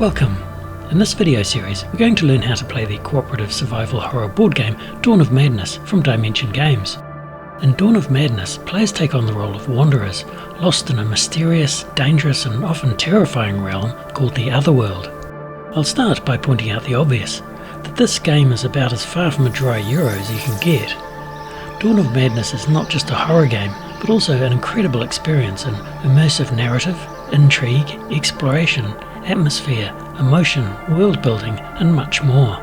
Welcome! In this video series we're going to learn how to play the cooperative survival horror board game Dawn of Madness from Diemension Games. In Dawn of Madness, players take on the role of wanderers, lost in a mysterious, dangerous and often terrifying realm called the Otherworld. I'll start by pointing out the obvious, that this game is about as far from a dry Euro as you can get. Dawn of Madness is not just a horror game, but also an incredible experience in immersive narrative, intrigue, exploration, atmosphere, emotion, world building and much more.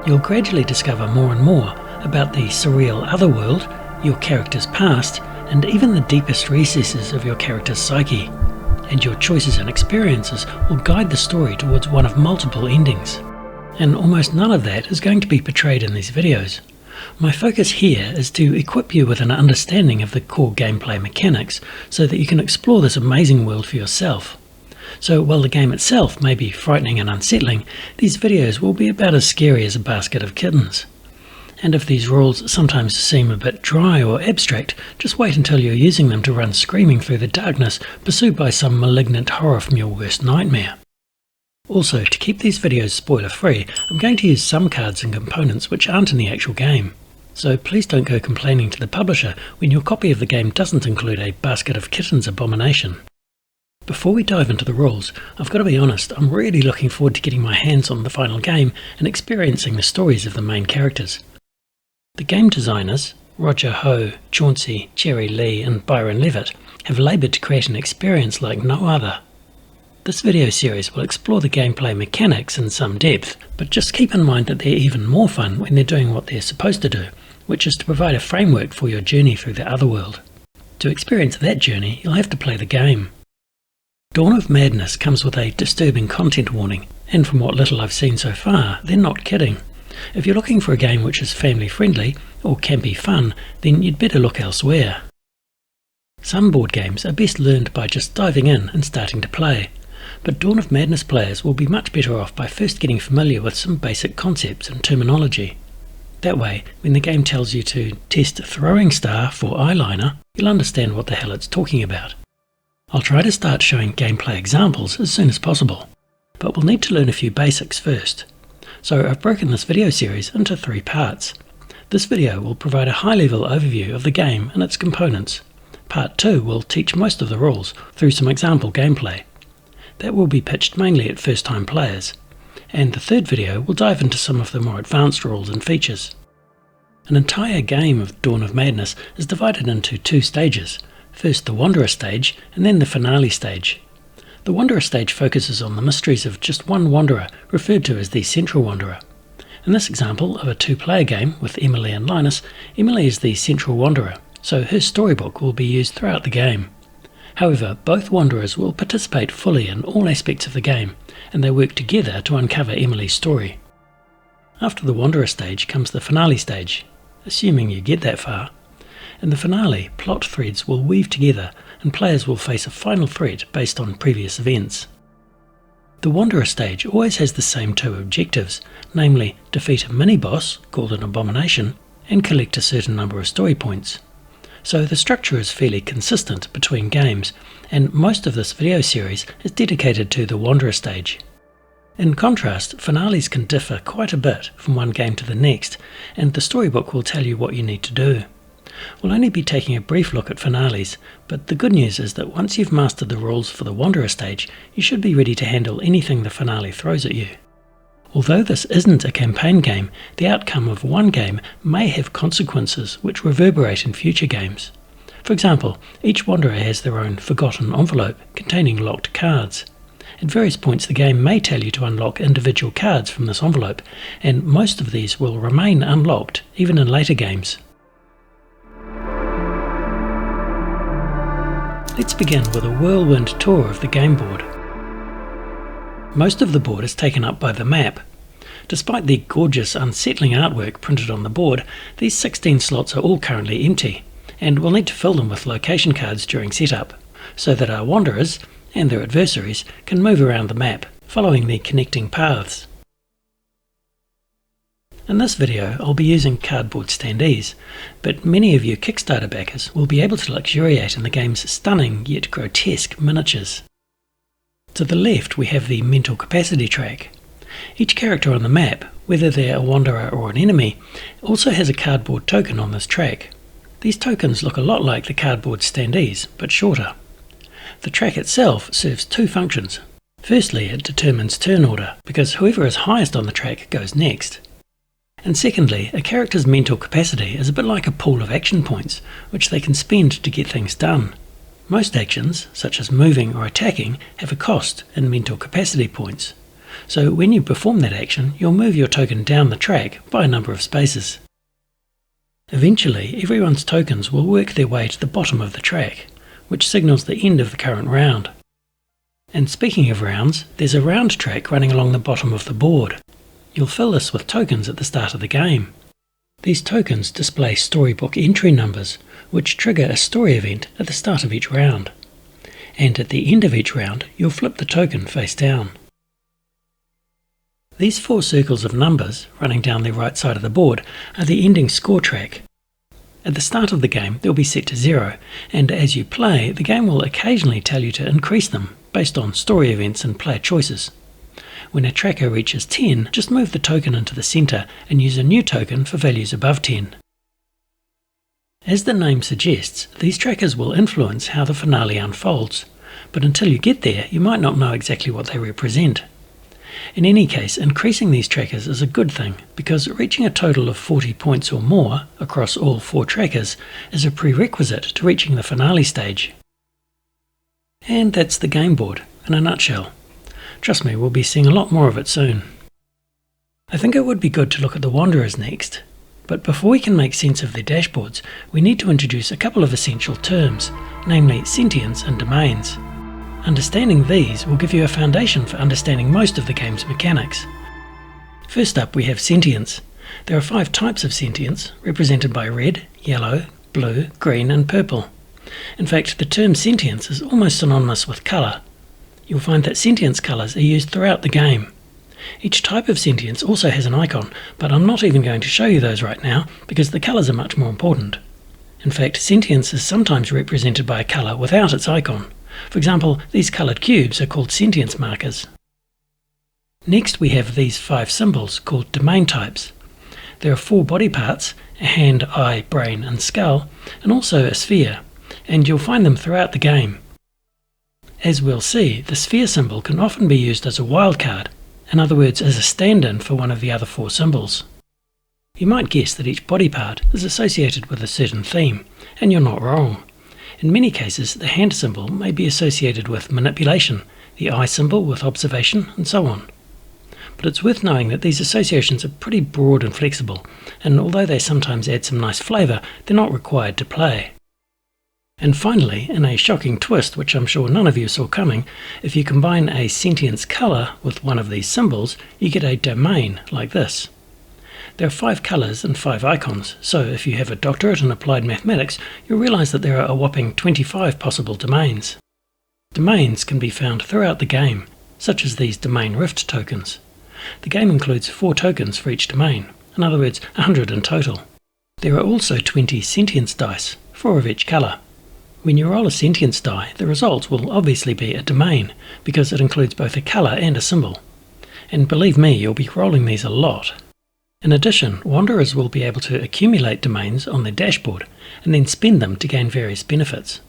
You'll gradually discover more and more about the surreal Otherworld, your character's past, and even the deepest recesses of your character's psyche. And your choices and experiences will guide the story towards one of multiple endings. And almost none of that is going to be portrayed in these videos. My focus here is to equip you with an understanding of the core gameplay mechanics so that you can explore this amazing world for yourself. So while the game itself may be frightening and unsettling, these videos will be about as scary as a basket of kittens. And if these rules sometimes seem a bit dry or abstract, just wait until you're using them to run screaming through the darkness, pursued by some malignant horror from your worst nightmare. Also, to keep these videos spoiler free, I'm going to use some cards and components which aren't in the actual game. So please don't go complaining to the publisher when your copy of the game doesn't include a basket of kittens abomination. Before we dive into the rules, I've got to be honest, I'm really looking forward to getting my hands on the final game and experiencing the stories of the main characters. The game designers, Roger Ho, Chauncey, Jerry Lee and Byron Levitt, have laboured to create an experience like no other. This video series will explore the gameplay mechanics in some depth, but just keep in mind that they're even more fun when they're doing what they're supposed to do, which is to provide a framework for your journey through the Otherworld. To experience that journey, you'll have to play the game. Dawn of Madness comes with a disturbing content warning, and from what little I've seen so far, they're not kidding. If you're looking for a game which is family friendly, or can be fun, then you'd better look elsewhere. Some board games are best learned by just diving in and starting to play, but Dawn of Madness players will be much better off by first getting familiar with some basic concepts and terminology. That way, when the game tells you to test throwing star for eyeliner, you'll understand what the hell it's talking about. I'll try to start showing gameplay examples as soon as possible, but we'll need to learn a few basics first. So I've broken this video series into 3 parts. This video will provide a high-level overview of the game and its components. Part 2 will teach most of the rules through some example gameplay. That will be pitched mainly at first-time players. And the third video will dive into some of the more advanced rules and features. An entire game of Dawn of Madness is divided into 2 stages. First the Wanderer stage, and then the Finale stage. The Wanderer stage focuses on the mysteries of just one Wanderer, referred to as the Central Wanderer. In this example of a 2-player game with Emily and Linus, Emily is the Central Wanderer, so her storybook will be used throughout the game. However, both Wanderers will participate fully in all aspects of the game, and they work together to uncover Emily's story. After the Wanderer stage comes the Finale stage, assuming you get that far. In the finale, plot threads will weave together and players will face a final threat based on previous events. The Wanderer stage always has the same 2 objectives, namely defeat a mini-boss, called an Abomination, and collect a certain number of story points. So the structure is fairly consistent between games, and most of this video series is dedicated to the Wanderer stage. In contrast, finales can differ quite a bit from one game to the next, and the storybook will tell you what you need to do. We'll only be taking a brief look at finales, but the good news is that once you've mastered the rules for the Wanderer stage, you should be ready to handle anything the finale throws at you. Although this isn't a campaign game, the outcome of one game may have consequences which reverberate in future games. For example, each Wanderer has their own forgotten envelope containing locked cards. At various points the game may tell you to unlock individual cards from this envelope, and most of these will remain unlocked even in later games. Let's begin with a whirlwind tour of the game board. Most of the board is taken up by the map. Despite the gorgeous, unsettling artwork printed on the board, these 16 slots are all currently empty, and we'll need to fill them with location cards during setup, so that our wanderers, and their adversaries, can move around the map, following the connecting paths. In this video I'll be using cardboard standees, but many of you Kickstarter backers will be able to luxuriate in the game's stunning yet grotesque miniatures. To the left we have the mental capacity track. Each character on the map, whether they're a wanderer or an enemy, also has a cardboard token on this track. These tokens look a lot like the cardboard standees, but shorter. The track itself serves two functions. Firstly, it determines turn order, because whoever is highest on the track goes next. And secondly, a character's mental capacity is a bit like a pool of action points, which they can spend to get things done. Most actions, such as moving or attacking, have a cost in mental capacity points. So when you perform that action, you'll move your token down the track by a number of spaces. Eventually, everyone's tokens will work their way to the bottom of the track, which signals the end of the current round. And speaking of rounds, there's a round track running along the bottom of the board. You'll fill this with tokens at the start of the game. These tokens display storybook entry numbers, which trigger a story event at the start of each round. And at the end of each round, you'll flip the token face down. These four circles of numbers, running down the right side of the board, are the ending score track. At the start of the game, they'll be set to 0, and as you play, the game will occasionally tell you to increase them, based on story events and player choices. When a tracker reaches 10, just move the token into the centre and use a new token for values above 10. As the name suggests, these trackers will influence how the finale unfolds, but until you get there, you might not know exactly what they represent. In any case, increasing these trackers is a good thing, because reaching a total of 40 points or more across all four trackers is a prerequisite to reaching the finale stage. And that's the game board, in a nutshell. Trust me, we'll be seeing a lot more of it soon. I think it would be good to look at the Wanderers next, but before we can make sense of their dashboards, we need to introduce a couple of essential terms, namely sentience and domains. Understanding these will give you a foundation for understanding most of the game's mechanics. First up we have sentience. There are 5 types of sentience, represented by red, yellow, blue, green and purple. In fact, the term sentience is almost synonymous with colour. You'll find that sentience colours are used throughout the game. Each type of sentience also has an icon, but I'm not even going to show you those right now because the colours are much more important. In fact, sentience is sometimes represented by a colour without its icon. For example, these coloured cubes are called sentience markers. Next we have these 5 symbols called domain types. There are 4 body parts, a hand, eye, brain and skull, and also a sphere, and you'll find them throughout the game. As we'll see, the sphere symbol can often be used as a wildcard, in other words as a stand-in for one of the other 4 symbols. You might guess that each body part is associated with a certain theme, and you're not wrong. In many cases, the hand symbol may be associated with manipulation, the eye symbol with observation, and so on. But it's worth knowing that these associations are pretty broad and flexible, and although they sometimes add some nice flavour, they're not required to play. And finally, in a shocking twist which I'm sure none of you saw coming, if you combine a sentience colour with one of these symbols, you get a domain like this. There are 5 colours and 5 icons, so if you have a doctorate in applied mathematics, you'll realise that there are a whopping 25 possible domains. Domains can be found throughout the game, such as these domain rift tokens. The game includes 4 tokens for each domain, in other words 100 in total. There are also 20 sentience dice, 4 of each colour. When you roll a sentience die, the result will obviously be a domain, because it includes both a colour and a symbol. And believe me, you'll be rolling these a lot. In addition, Wanderers will be able to accumulate domains on their dashboard and then spend them to gain various benefits.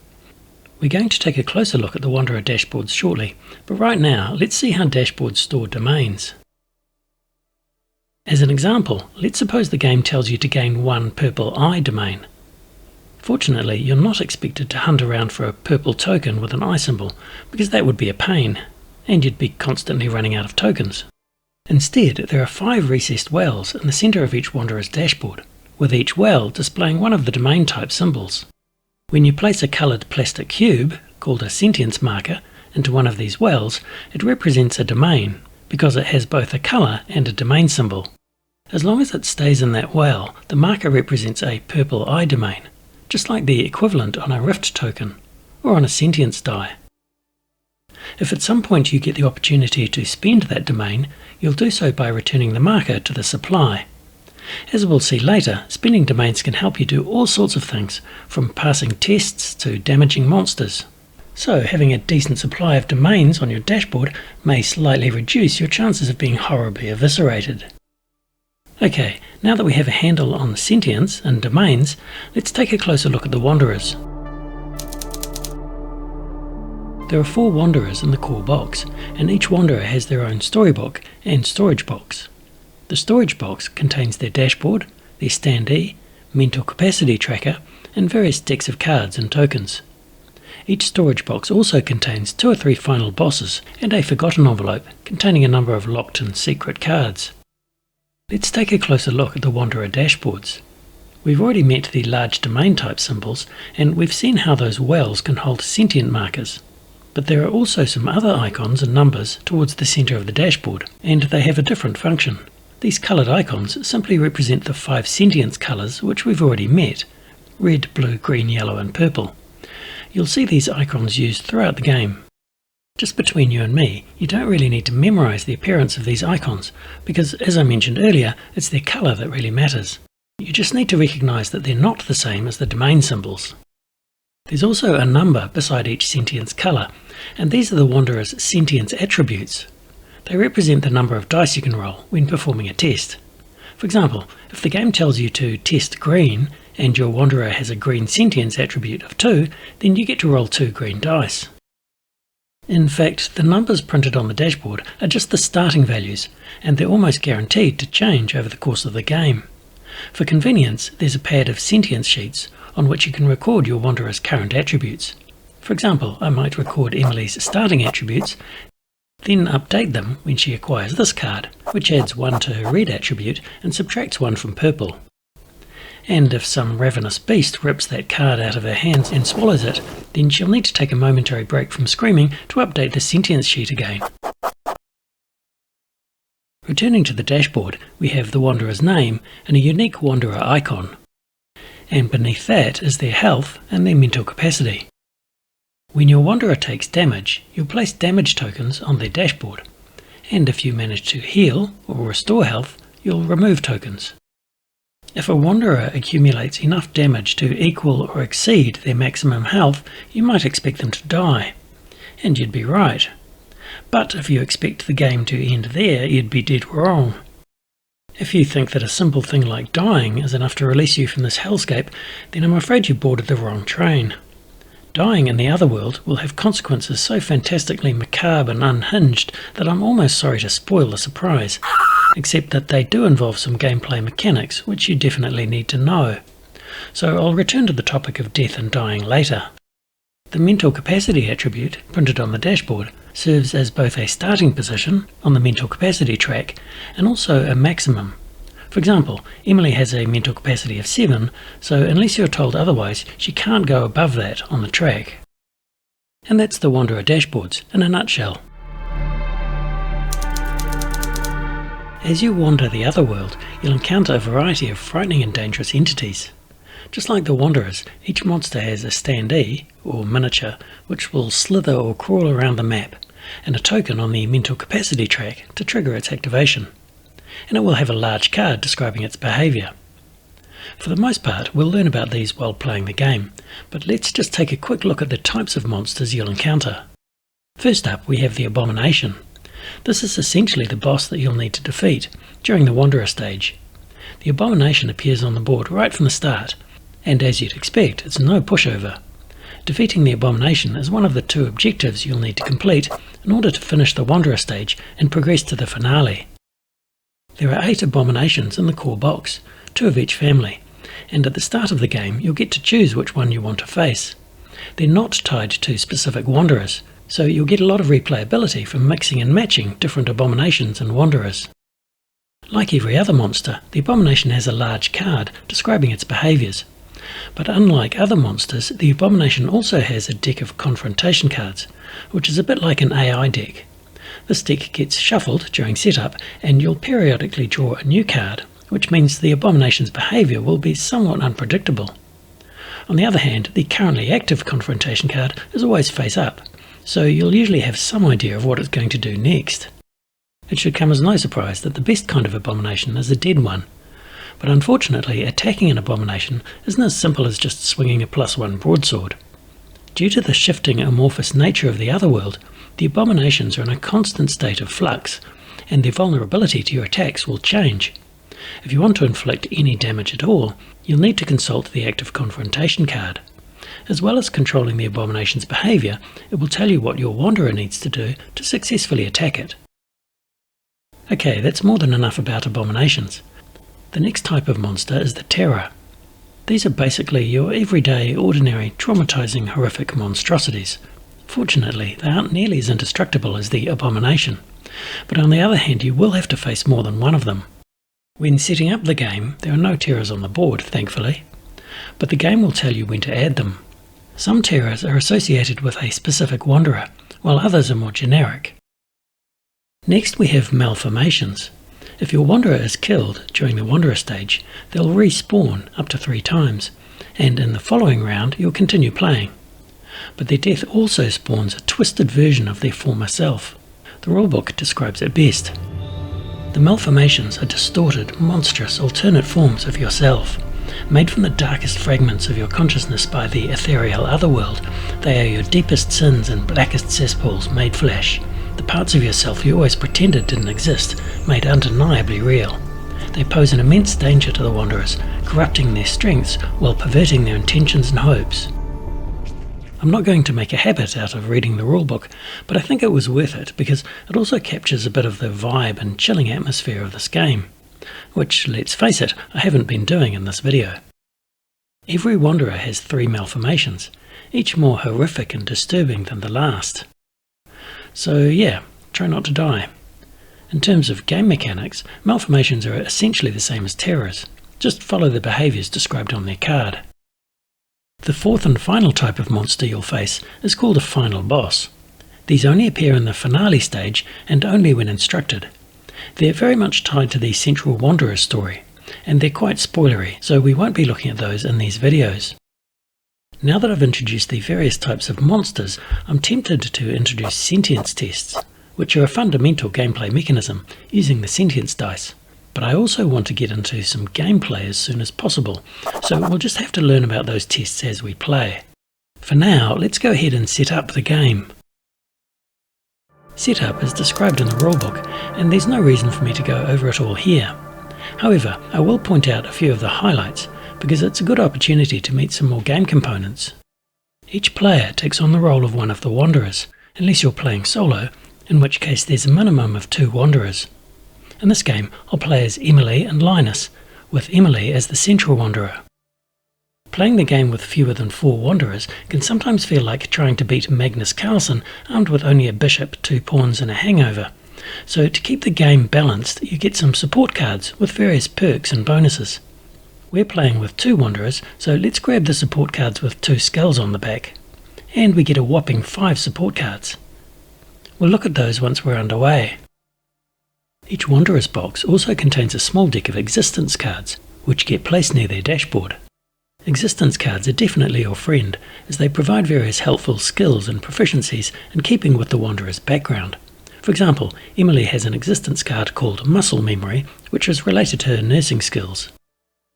We're going to take a closer look at the Wanderer dashboards shortly, but right now let's see how dashboards store domains. As an example, let's suppose the game tells you to gain 1 purple eye domain. Fortunately, you're not expected to hunt around for a purple token with an eye symbol, because that would be a pain, and you'd be constantly running out of tokens. Instead, there are 5 recessed wells in the centre of each Wanderer's dashboard, with each well displaying one of the domain type symbols. When you place a coloured plastic cube, called a sentience marker, into one of these wells, it represents a domain, because it has both a colour and a domain symbol. As long as it stays in that well, the marker represents a purple eye domain, just like the equivalent on a rift token, or on a sentience die. If at some point you get the opportunity to spend that domain, you'll do so by returning the marker to the supply. As we'll see later, spending domains can help you do all sorts of things, from passing tests to damaging monsters. So having a decent supply of domains on your dashboard may slightly reduce your chances of being horribly eviscerated. Okay, now that we have a handle on sentience and domains, let's take a closer look at the wanderers. There are 4 wanderers in the core box, and each wanderer has their own storybook and storage box. The storage box contains their dashboard, their standee, mental capacity tracker, and various decks of cards and tokens. Each storage box also contains 2 or 3 final bosses and a forgotten envelope containing a number of locked-in secret cards. Let's take a closer look at the wanderer dashboards. We've already met the large domain type symbols, and we've seen how those wells can hold sentient markers. But there are also some other icons and numbers towards the centre of the dashboard, and they have a different function. These coloured icons simply represent the 5 sentience colours which we've already met: red, blue, green, yellow and purple. You'll see these icons used throughout the game. Just between you and me, you don't really need to memorise the appearance of these icons, because as I mentioned earlier, it's their colour that really matters. You just need to recognise that they're not the same as the domain symbols. There's also a number beside each sentience colour, and these are the wanderer's sentience attributes. They represent the number of dice you can roll when performing a test. For example, if the game tells you to test green, and your wanderer has a green sentience attribute of 2, then you get to roll 2 green dice. In fact, the numbers printed on the dashboard are just the starting values, and they're almost guaranteed to change over the course of the game. For convenience, there's a pad of sentience sheets on which you can record your wanderer's current attributes. For example, I might record Emily's starting attributes, then update them when she acquires this card, which adds 1 to her red attribute and subtracts 1 from purple. And if some ravenous beast rips that card out of her hands and swallows it, then she'll need to take a momentary break from screaming to update the sentience sheet again. Returning to the dashboard, we have the wanderer's name and a unique wanderer icon. And beneath that is their health and their mental capacity. When your wanderer takes damage, you'll place damage tokens on their dashboard. And if you manage to heal or restore health, you'll remove tokens. If a wanderer accumulates enough damage to equal or exceed their maximum health, you might expect them to die. And you'd be right. But if you expect the game to end there, you'd be dead wrong. If you think that a simple thing like dying is enough to release you from this hellscape, then I'm afraid you boarded the wrong train. Dying in the Otherworld will have consequences so fantastically macabre and unhinged that I'm almost sorry to spoil the surprise, except that they do involve some gameplay mechanics which you definitely need to know. So I'll return to the topic of death and dying later. The mental capacity attribute, printed on the dashboard, serves as both a starting position on the mental capacity track and also a maximum. For example, Emily has a mental capacity of 7, so unless you're told otherwise, she can't go above that on the track. And that's the Wanderer dashboards in a nutshell. As you wander the Otherworld, you'll encounter a variety of frightening and dangerous entities. Just like the Wanderers, each monster has a standee, or miniature, which will slither or crawl around the map, and a token on the mental capacity track to trigger its activation. And it will have a large card describing its behaviour. For the most part, we'll learn about these while playing the game, but let's just take a quick look at the types of monsters you'll encounter. First up, we have the Abomination. This is essentially the boss that you'll need to defeat during the Wanderer stage. The Abomination appears on the board right from the start, and as you'd expect, it's no pushover. Defeating the Abomination is one of the 2 objectives you'll need to complete in order to finish the Wanderer stage and progress to the finale. There are 8 Abominations in the core box, 2 of each family, and at the start of the game you'll get to choose which one you want to face. They're not tied to specific Wanderers, so you'll get a lot of replayability from mixing and matching different Abominations and Wanderers. Like every other monster, the Abomination has a large card describing its behaviours. But unlike other monsters, the Abomination also has a deck of confrontation cards, which is a bit like an AI deck. This deck gets shuffled during setup, and you'll periodically draw a new card, which means the Abomination's behaviour will be somewhat unpredictable. On the other hand, the currently active confrontation card is always face up, so you'll usually have some idea of what it's going to do next. It should come as no surprise that the best kind of Abomination is a dead one. But unfortunately, attacking an Abomination isn't as simple as just swinging a +1 broadsword. Due to the shifting amorphous nature of the Otherworld, the Abominations are in a constant state of flux, and their vulnerability to your attacks will change. If you want to inflict any damage at all, you'll need to consult the Active Confrontation card. As well as controlling the Abomination's behaviour, it will tell you what your Wanderer needs to do to successfully attack it. Okay, that's more than enough about Abominations. The next type of monster is the Terror. These are basically your everyday, ordinary, traumatizing, horrific monstrosities. Fortunately, they aren't nearly as indestructible as the Abomination, but on the other hand you will have to face more than one of them. When setting up the game, there are no terrors on the board, thankfully, but the game will tell you when to add them. Some terrors are associated with a specific Wanderer, while others are more generic. Next we have Malformations. If your Wanderer is killed during the Wanderer stage, they'll respawn up to 3 times, and in the following round you'll continue playing. But their death also spawns a twisted version of their former self. The rulebook describes it best. The Malformations are distorted, monstrous, alternate forms of yourself. Made from the darkest fragments of your consciousness by the ethereal Otherworld, they are your deepest sins and blackest cesspools made flesh. The parts of yourself you always pretended didn't exist, made undeniably real. They pose an immense danger to the Wanderers, corrupting their strengths while perverting their intentions and hopes. I'm not going to make a habit out of reading the rulebook, but I think it was worth it because it also captures a bit of the vibe and chilling atmosphere of this game, which, let's face it, I haven't been doing in this video. Every Wanderer has 3 Malformations, each more horrific and disturbing than the last. So yeah, try not to die. In terms of game mechanics, Malformations are essentially the same as Terrors, just follow the behaviours described on their card. The fourth and final type of monster you'll face is called a final boss. These only appear in the finale stage and only when instructed. They're very much tied to the central Wanderer story, and they're quite spoilery, so we won't be looking at those in these videos. Now that I've introduced the various types of monsters, I'm tempted to introduce sentience tests, which are a fundamental gameplay mechanism using the sentience dice. But I also want to get into some gameplay as soon as possible, so we'll just have to learn about those tests as we play. For now, let's go ahead and set up the game. Setup is described in the rulebook, and there's no reason for me to go over it all here. However, I will point out a few of the highlights, because it's a good opportunity to meet some more game components. Each player takes on the role of one of the Wanderers, unless you're playing solo, in which case there's a minimum of 2 Wanderers. In this game, I'll play as Emily and Linus, with Emily as the central Wanderer. Playing the game with fewer than 4 Wanderers can sometimes feel like trying to beat Magnus Carlsen armed with only a bishop, 2 pawns and a hangover. So to keep the game balanced, you get some support cards with various perks and bonuses. We're playing with 2 Wanderers, so let's grab the support cards with 2 skulls on the back. And we get a whopping 5 support cards. We'll look at those once we're underway. Each Wanderer's box also contains a small deck of existence cards, which get placed near their dashboard. Existence cards are definitely your friend, as they provide various helpful skills and proficiencies in keeping with the Wanderer's background. For example, Emily has an existence card called Muscle Memory, which is related to her nursing skills.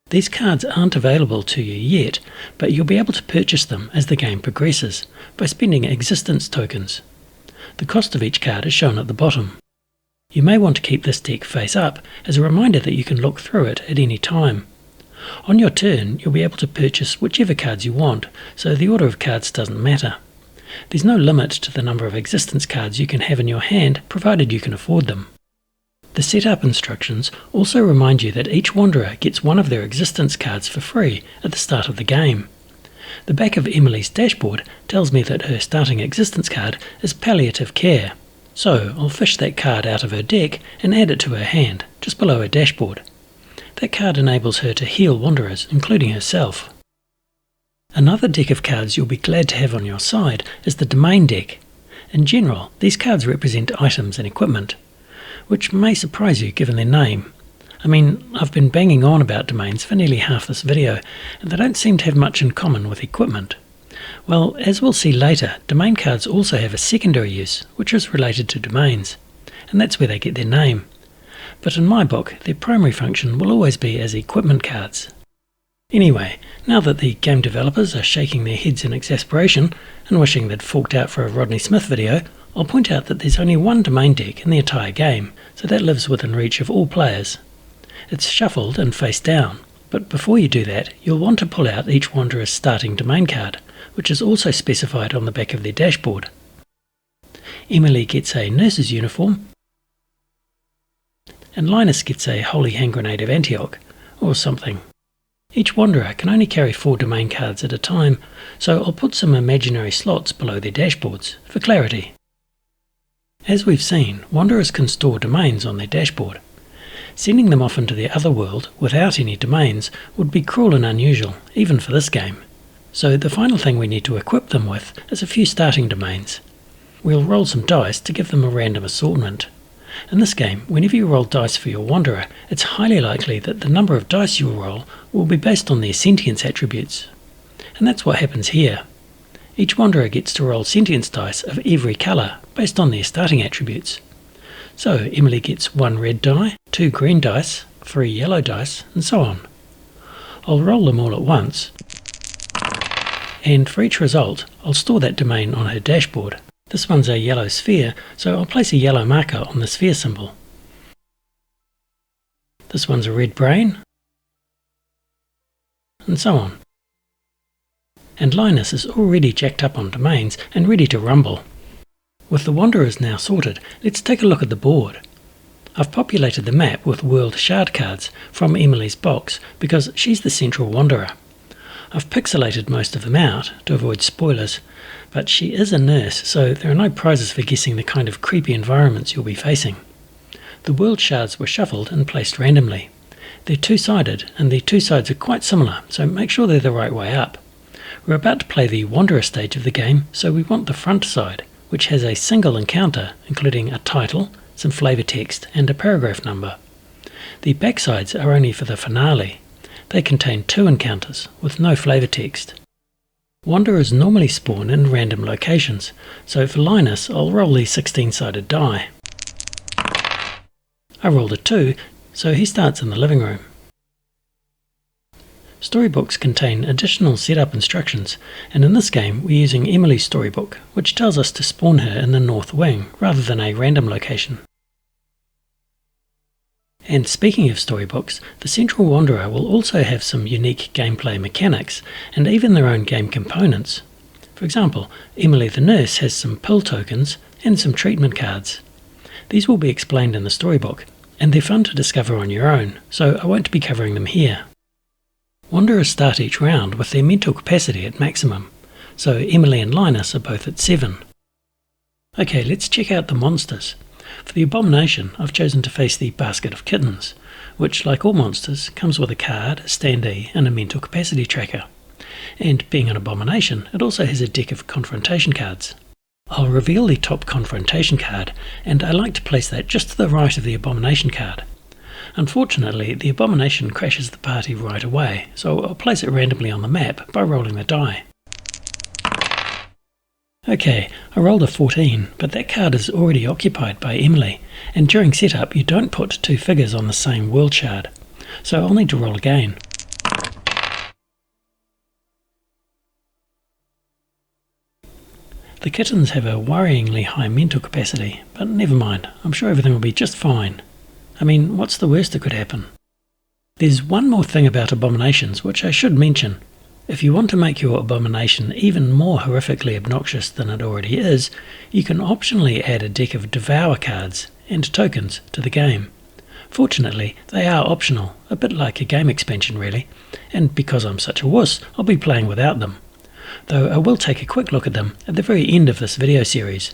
These cards aren't available to you yet, but you'll be able to purchase them as the game progresses, by spending existence tokens. The cost of each card is shown at the bottom. You may want to keep this deck face up as a reminder that you can look through it at any time. On your turn, you'll be able to purchase whichever cards you want, so the order of cards doesn't matter. There's no limit to the number of existence cards you can have in your hand, provided you can afford them. The setup instructions also remind you that each Wanderer gets one of their existence cards for free at the start of the game. The back of Emily's dashboard tells me that her starting existence card is Palliative Care, so I'll fish that card out of her deck and add it to her hand, just below her dashboard. That card enables her to heal Wanderers, including herself. Another deck of cards you'll be glad to have on your side is the Domain deck. In general, these cards represent items and equipment, which may surprise you given their name. I mean, I've been banging on about domains for nearly half this video, and they don't seem to have much in common with equipment. Well, as we'll see later, domain cards also have a secondary use, which is related to domains, and that's where they get their name. But in my book, their primary function will always be as equipment cards. Anyway, now that the game developers are shaking their heads in exasperation and wishing they'd forked out for a Rodney Smith video, I'll point out that there's only one domain deck in the entire game, so that lives within reach of all players. It's shuffled and face down, but before you do that, you'll want to pull out each Wanderer's starting domain card, which is also specified on the back of their dashboard. Emily gets a nurse's uniform, and Linus gets a Holy Hand Grenade of Antioch, or something. Each Wanderer can only carry 4 domain cards at a time, so I'll put some imaginary slots below their dashboards, for clarity. As we've seen, Wanderers can store domains on their dashboard. Sending them off into the Otherworld without any domains would be cruel and unusual, even for this game. So the final thing we need to equip them with is a few starting domains. We'll roll some dice to give them a random assortment. In this game, whenever you roll dice for your Wanderer, it's highly likely that the number of dice you'll roll will be based on their sentience attributes. And that's what happens here. Each Wanderer gets to roll sentience dice of every colour based on their starting attributes. So Emily gets 1 red die, 2 green dice, 3 yellow dice, and so on. I'll roll them all at once, and for each result I'll store that domain on her dashboard. This one's a yellow sphere, so I'll place a yellow marker on the sphere symbol. This one's a red brain, and so on. And Linus is already jacked up on domains and ready to rumble. With the Wanderers now sorted, let's take a look at the board. I've populated the map with world shard cards from Emily's box because she's the central Wanderer. I've pixelated most of them out to avoid spoilers, but she is a nurse, so there are no prizes for guessing the kind of creepy environments you'll be facing. The world shards were shuffled and placed randomly. They're two-sided, and the two sides are quite similar, so make sure they're the right way up. We're about to play the Wanderer stage of the game, so we want the front side, which has a single encounter, including a title, some flavour text, and a paragraph number. The back sides are only for the finale. They contain 2 encounters, with no flavour text. Wanderers normally spawn in random locations, so for Linus I'll roll the 16-sided die. I rolled a 2, so he starts in the living room. Storybooks contain additional setup instructions, and in this game we're using Emily's storybook, which tells us to spawn her in the north wing rather than a random location. And speaking of storybooks, the Central Wanderer will also have some unique gameplay mechanics and even their own game components. For example, Emily the nurse has some pill tokens and some treatment cards. These will be explained in the storybook, and they're fun to discover on your own, so I won't be covering them here. Wanderers start each round with their mental capacity at maximum, so Emily and Linus are both at 7. Okay, let's check out the monsters. For the Abomination, I've chosen to face the Basket of Kittens, which, like all monsters, comes with a card, a standee, and a mental capacity tracker. And being an Abomination, it also has a deck of confrontation cards. I'll reveal the top confrontation card, and I like to place that just to the right of the Abomination card. Unfortunately, the Abomination crashes the party right away, so I'll place it randomly on the map by rolling the die. Okay, I rolled a 14, but that card is already occupied by Emily, and during setup you don't put 2 figures on the same world shard, so I'll need to roll again. The kittens have a worryingly high mental capacity, but never mind, I'm sure everything will be just fine. I mean, what's the worst that could happen? There's one more thing about Abominations which I should mention. If you want to make your Abomination even more horrifically obnoxious than it already is, you can optionally add a deck of Devour cards and tokens to the game. Fortunately, they are optional, a bit like a game expansion really, and because I'm such a wuss, I'll be playing without them. Though I will take a quick look at them at the very end of this video series.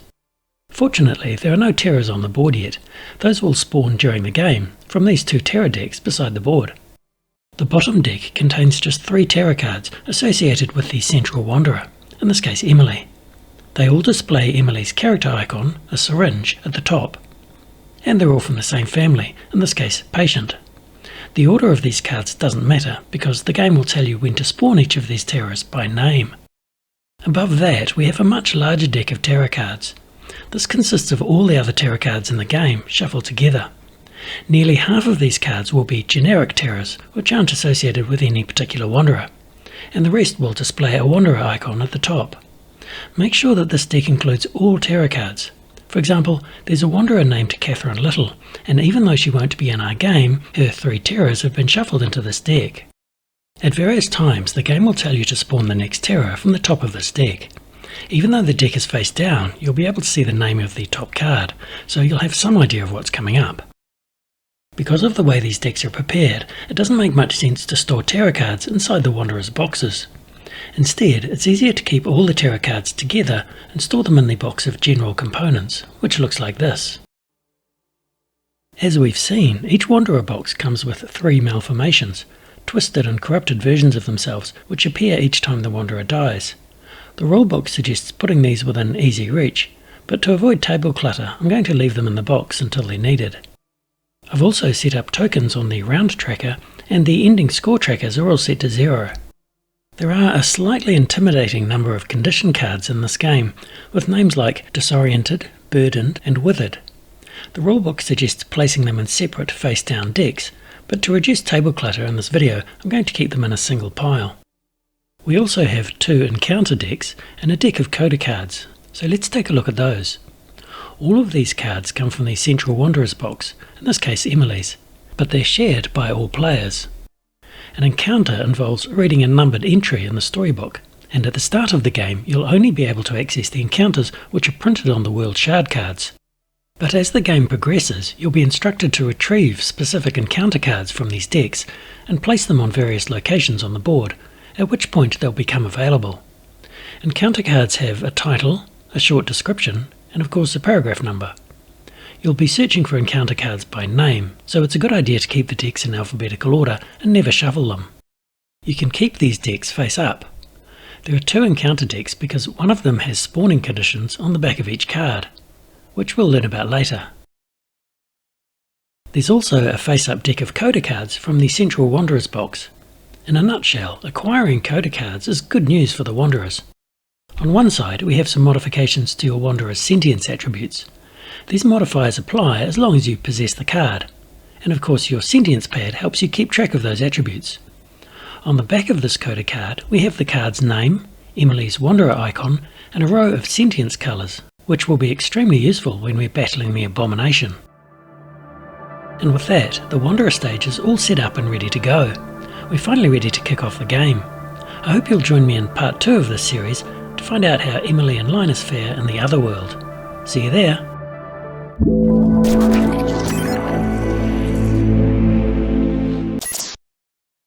Fortunately, there are no terrors on the board yet. Those will spawn during the game, from these 2 terror decks beside the board. The bottom deck contains just 3 terror cards associated with the Central Wanderer, in this case Emily. They all display Emily's character icon, a syringe, at the top. And they're all from the same family, in this case Patient. The order of these cards doesn't matter, because the game will tell you when to spawn each of these terrors by name. Above that, we have a much larger deck of terror cards. This consists of all the other terror cards in the game, shuffled together. Nearly half of these cards will be generic terrors, which aren't associated with any particular wanderer, and the rest will display a wanderer icon at the top. Make sure that this deck includes all terror cards. For example, there's a wanderer named Catherine Little, and even though she won't be in our game, her 3 terrors have been shuffled into this deck. At various times, the game will tell you to spawn the next terror from the top of this deck. Even though the deck is face down, you'll be able to see the name of the top card, so you'll have some idea of what's coming up. Because of the way these decks are prepared, it doesn't make much sense to store terror cards inside the wanderer's boxes. Instead, it's easier to keep all the terror cards together and store them in the box of general components, which looks like this. As we've seen, each wanderer box comes with 3 malformations, twisted and corrupted versions of themselves, which appear each time the wanderer dies. The rulebook suggests putting these within easy reach, but to avoid table clutter, I'm going to leave them in the box until they're needed. I've also set up tokens on the round tracker, and the ending score trackers are all set to 0. There are a slightly intimidating number of condition cards in this game, with names like disoriented, burdened, and withered. The rulebook suggests placing them in separate face-down decks, but to reduce table clutter in this video, I'm going to keep them in a single pile. We also have 2 encounter decks and a deck of Coda Cards, so let's take a look at those. All of these cards come from the Central Wanderers box, in this case Emily's, but they're shared by all players. An encounter involves reading a numbered entry in the storybook, and at the start of the game you'll only be able to access the encounters which are printed on the World Shard cards. But as the game progresses, you'll be instructed to retrieve specific encounter cards from these decks and place them on various locations on the board, at which point they'll become available. Encounter cards have a title, a short description, and of course a paragraph number. You'll be searching for encounter cards by name, so it's a good idea to keep the decks in alphabetical order and never shuffle them. You can keep these decks face up. There are 2 encounter decks because one of them has spawning conditions on the back of each card, which we'll learn about later. There's also a face-up deck of Coda Cards from the Central Wanderers box. In a nutshell, acquiring Coda Cards is good news for the Wanderers. On one side, we have some modifications to your Wanderer's sentience attributes. These modifiers apply as long as you possess the card, and of course your sentience pad helps you keep track of those attributes. On the back of this Coda card, we have the card's name, Emily's Wanderer icon, and a row of sentience colours, which will be extremely useful when we're battling the Abomination. And with that, the Wanderer stage is all set up and ready to go. We're finally ready to kick off the game. I hope you'll join me in part 2 of this series to find out how Emily and Linus fare in the Otherworld. See you there!